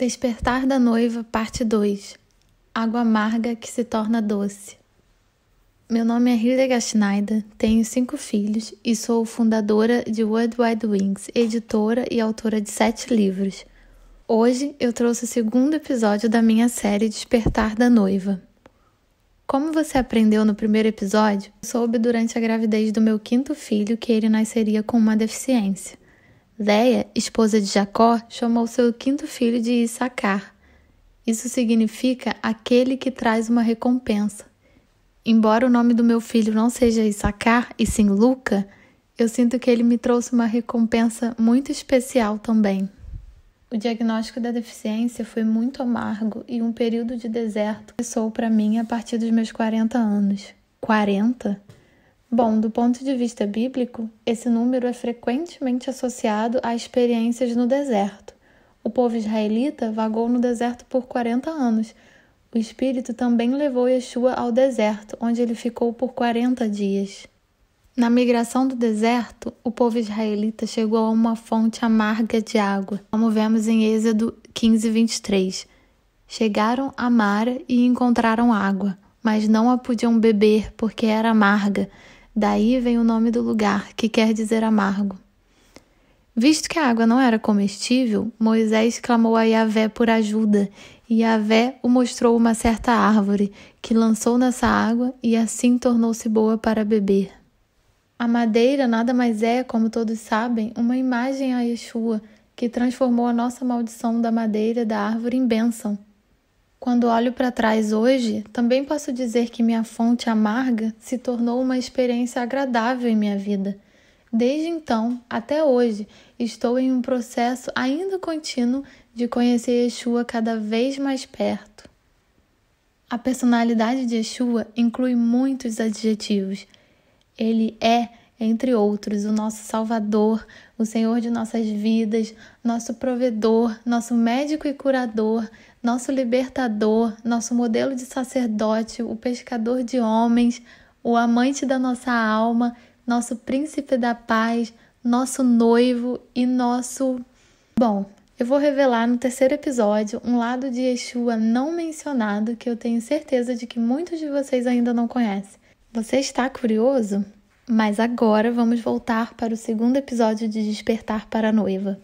Despertar da Noiva, parte 2. Água amarga que se torna doce. Meu nome é Hildegard Schneider, tenho 5 filhos e sou fundadora de World Wide Wings, editora e autora de 7 livros. Hoje eu trouxe o segundo episódio da minha série Despertar da Noiva. Como você aprendeu no primeiro episódio, soube durante a gravidez do meu 5º filho que ele nasceria com uma deficiência. Léia, esposa de Jacó, chamou seu 5º filho de Issacar. Isso significa aquele que traz uma recompensa. Embora o nome do meu filho não seja Issacar, e sim Luca, eu sinto que ele me trouxe uma recompensa muito especial também. O diagnóstico da deficiência foi muito amargo e um período de deserto começou para mim a partir dos meus 40 anos. 40? Bom, do ponto de vista bíblico, esse número é frequentemente associado a experiências no deserto. O povo israelita vagou no deserto por 40 anos. O Espírito também levou Yeshua ao deserto, onde ele ficou por 40 dias. Na migração do deserto, o povo israelita chegou a uma fonte amarga de água, como vemos em Êxodo 15:23. Chegaram a Mara e encontraram água, mas não a podiam beber porque era amarga. Daí vem o nome do lugar, que quer dizer amargo. Visto que a água não era comestível, Moisés clamou a Yahvé por ajuda, e Yahvé o mostrou uma certa árvore, que lançou nessa água e assim tornou-se boa para beber. A madeira nada mais é, como todos sabem, uma imagem a Yeshua, que transformou a nossa maldição da madeira da árvore em bênção. Quando olho para trás hoje, também posso dizer que minha fonte amarga se tornou uma experiência agradável em minha vida. Desde então, até hoje, estou em um processo ainda contínuo de conhecer Yeshua cada vez mais perto. A personalidade de Yeshua inclui muitos adjetivos. Ele é, entre outros, o nosso Salvador, o Senhor de nossas vidas, nosso provedor, nosso médico e curador, nosso libertador, nosso modelo de sacerdote, o pescador de homens, o amante da nossa alma, nosso príncipe da paz, nosso noivo e nosso... Bom, eu vou revelar no 3º episódio um lado de Yeshua não mencionado que eu tenho certeza de que muitos de vocês ainda não conhecem. Você está curioso? Mas agora vamos voltar para o 2º episódio de Despertar para a Noiva.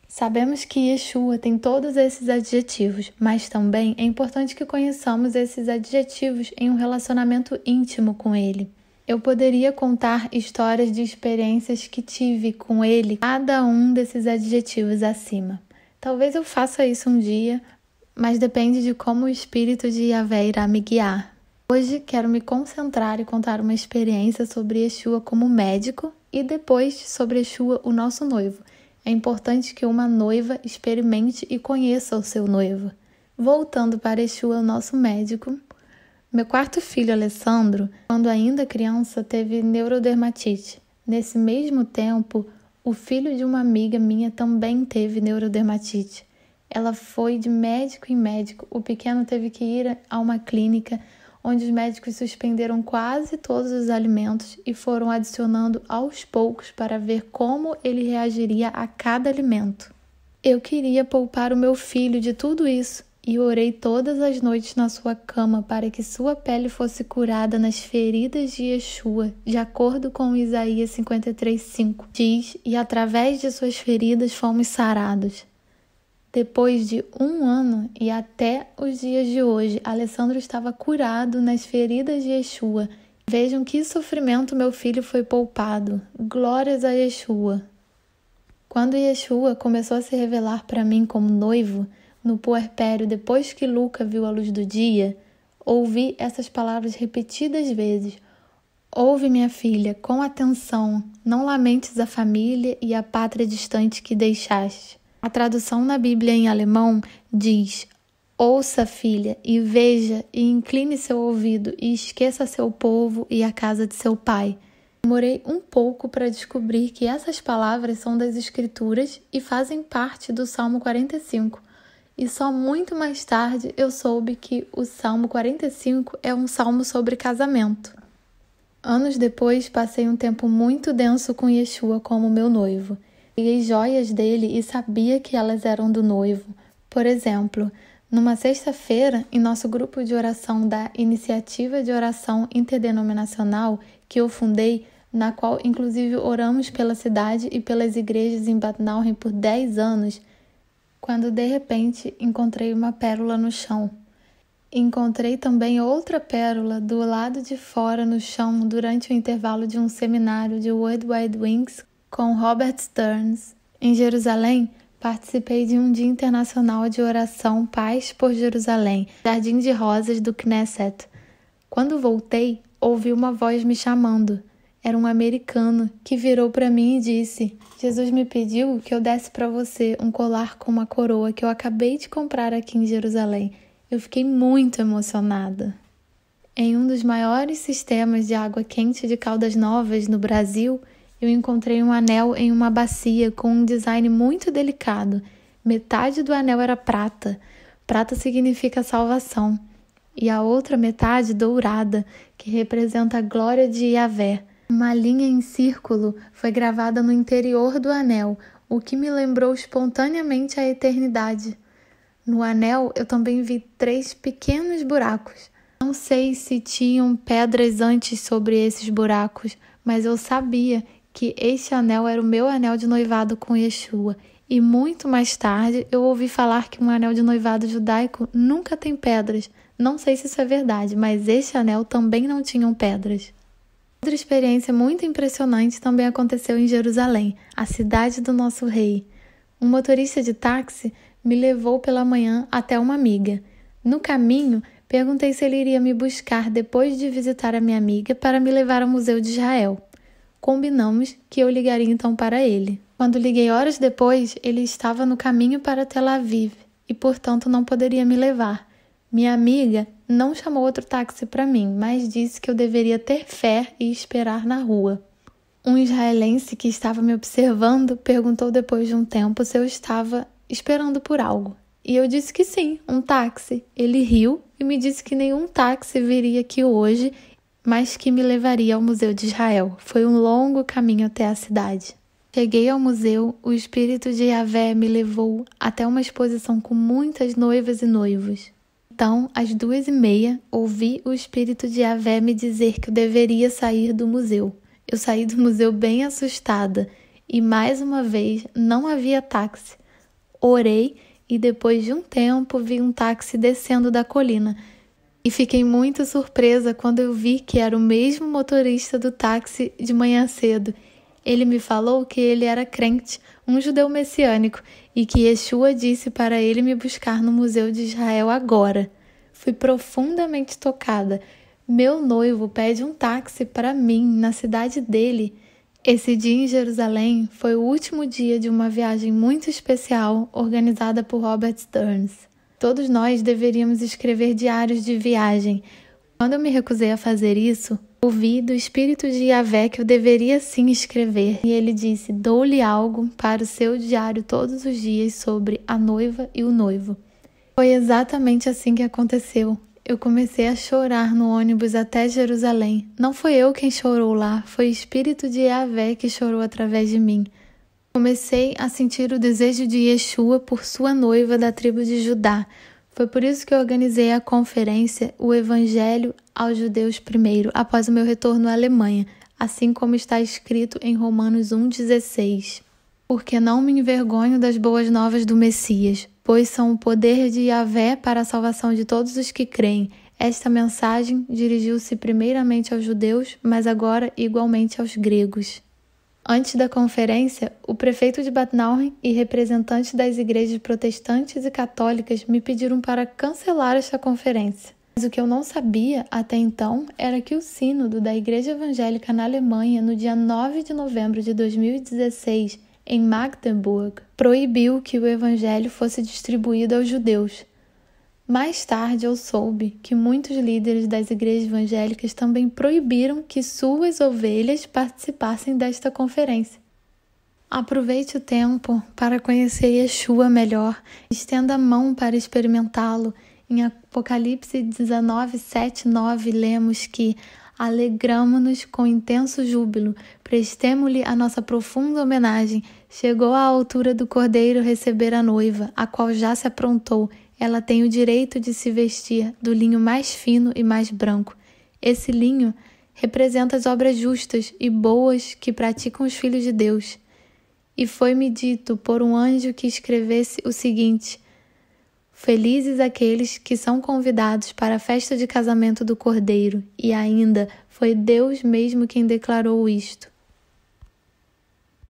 Sabemos que Yeshua tem todos esses adjetivos, mas também é importante que conheçamos esses adjetivos em um relacionamento íntimo com ele. Eu poderia contar histórias de experiências que tive com ele, cada um desses adjetivos acima. Talvez eu faça isso um dia, mas depende de como o Espírito de Yahvé irá me guiar. Hoje quero me concentrar e contar uma experiência sobre Yeshua como médico e depois sobre Yeshua, o nosso noivo. É importante que uma noiva experimente e conheça o seu noivo. Voltando para Yeshua, o nosso médico, meu 4º filho, Alessandro, quando ainda criança, teve neurodermatite. Nesse mesmo tempo, o filho de uma amiga minha também teve neurodermatite. Ela foi de médico em médico. O pequeno teve que ir a uma clínica onde os médicos suspenderam quase todos os alimentos e foram adicionando aos poucos para ver como ele reagiria a cada alimento. Eu queria poupar o meu filho de tudo isso e orei todas as noites na sua cama para que sua pele fosse curada nas feridas de Yeshua, de acordo com Isaías 53:5. Diz, e através de suas feridas fomos sarados. Depois de 1 ano e até os dias de hoje, Alessandro estava curado nas feridas de Yeshua. Vejam que sofrimento meu filho foi poupado. Glórias a Yeshua. Quando Yeshua começou a se revelar para mim como noivo, no puerpério depois que Luca viu a luz do dia, ouvi essas palavras repetidas vezes. Ouve, minha filha, com atenção, não lamentes a família e a pátria distante que deixaste. A tradução na Bíblia em alemão diz: ouça, filha, e veja, e incline seu ouvido, e esqueça seu povo e a casa de seu pai. Demorei um pouco para descobrir que essas palavras são das Escrituras e fazem parte do Salmo 45. E só muito mais tarde eu soube que o Salmo 45 é um salmo sobre casamento. Anos depois, passei um tempo muito denso com Yeshua como meu noivo. Peguei joias dele e sabia que elas eram do noivo. Por exemplo, numa sexta-feira, em nosso grupo de oração da Iniciativa de Oração Interdenominacional que eu fundei, na qual inclusive oramos pela cidade e pelas igrejas em Bad Nauheim por 10 anos, quando de repente encontrei uma pérola no chão. Encontrei também outra pérola do lado de fora no chão durante o intervalo de um seminário de Worldwide Wings com Robert Stearns. Em Jerusalém, participei de um dia internacional de oração Paz por Jerusalém, Jardim de Rosas do Knesset. Quando voltei, ouvi uma voz me chamando. Era um americano que virou para mim e disse: Jesus me pediu que eu desse para você um colar com uma coroa que eu acabei de comprar aqui em Jerusalém. Eu fiquei muito emocionada. Em um dos maiores sistemas de água quente de Caldas Novas, no Brasil, eu encontrei um anel em uma bacia com um design muito delicado. Metade do anel era prata. Prata significa salvação. E a outra metade dourada, que representa a glória de Yahvé. Uma linha em círculo foi gravada no interior do anel, o que me lembrou espontaneamente a eternidade. No anel, eu também vi 3 pequenos buracos. Não sei se tinham pedras antes sobre esses buracos, mas eu sabia que este anel era o meu anel de noivado com Yeshua. E muito mais tarde, eu ouvi falar que um anel de noivado judaico nunca tem pedras. Não sei se isso é verdade, mas este anel também não tinha pedras. Outra experiência muito impressionante também aconteceu em Jerusalém, a cidade do nosso rei. Um motorista de táxi me levou pela manhã até uma amiga. No caminho, perguntei se ele iria me buscar depois de visitar a minha amiga para me levar ao Museu de Israel. Combinamos que eu ligaria então para ele. Quando liguei horas depois, ele estava no caminho para Tel Aviv e, portanto, não poderia me levar. Minha amiga não chamou outro táxi para mim, mas disse que eu deveria ter fé e esperar na rua. Um israelense que estava me observando perguntou depois de um tempo se eu estava esperando por algo. E eu disse que sim, um táxi. Ele riu e me disse que nenhum táxi viria aqui hoje, mas que me levaria ao Museu de Israel. Foi um longo caminho até a cidade. Cheguei ao museu, o espírito de Yahvé me levou até uma exposição com muitas noivas e noivos. Então, às 2h30, ouvi o espírito de Yahvé me dizer que eu deveria sair do museu. Eu saí do museu bem assustada e, mais uma vez, não havia táxi. Orei e, depois de um tempo, vi um táxi descendo da colina. E fiquei muito surpresa quando eu vi que era o mesmo motorista do táxi de manhã cedo. Ele me falou que ele era crente, um judeu messiânico, e que Yeshua disse para ele me buscar no Museu de Israel agora. Fui profundamente tocada. Meu noivo pede um táxi para mim, na cidade dele. Esse dia em Jerusalém foi o último dia de uma viagem muito especial organizada por Robert Stearns. Todos nós deveríamos escrever diários de viagem. Quando eu me recusei a fazer isso, ouvi do espírito de Yahvé que eu deveria sim escrever. E ele disse: dou-lhe algo para o seu diário todos os dias sobre a noiva e o noivo. Foi exatamente assim que aconteceu. Eu comecei a chorar no ônibus até Jerusalém. Não foi eu quem chorou lá, foi o espírito de Yahvé que chorou através de mim. Comecei a sentir o desejo de Yeshua por sua noiva da tribo de Judá. Foi por isso que eu organizei a conferência O Evangelho aos Judeus Primeiro, após o meu retorno à Alemanha, assim como está escrito em Romanos 1,16. Porque não me envergonho das boas novas do Messias, pois são o poder de Yahvé para a salvação de todos os que creem. Esta mensagem dirigiu-se primeiramente aos judeus, mas agora igualmente aos gregos. Antes da conferência, o prefeito de Bad Nauheim e representantes das igrejas protestantes e católicas me pediram para cancelar esta conferência. Mas o que eu não sabia até então era que o sínodo da Igreja Evangélica na Alemanha, no dia 9 de novembro de 2016, em Magdeburg, proibiu que o evangelho fosse distribuído aos judeus. Mais tarde eu soube que muitos líderes das igrejas evangélicas também proibiram que suas ovelhas participassem desta conferência. Aproveite o tempo para conhecer Yeshua melhor, estenda a mão para experimentá-lo. Em Apocalipse 19, 7, 9, lemos que Alegramo-nos com intenso júbilo, prestemo-lhe a nossa profunda homenagem. Chegou à altura do cordeiro receber a noiva, a qual já se aprontou. Ela tem o direito de se vestir do linho mais fino e mais branco. Esse linho representa as obras justas e boas que praticam os filhos de Deus. E foi-me dito por um anjo que escrevesse o seguinte: felizes aqueles que são convidados para a festa de casamento do Cordeiro. E ainda foi Deus mesmo quem declarou isto.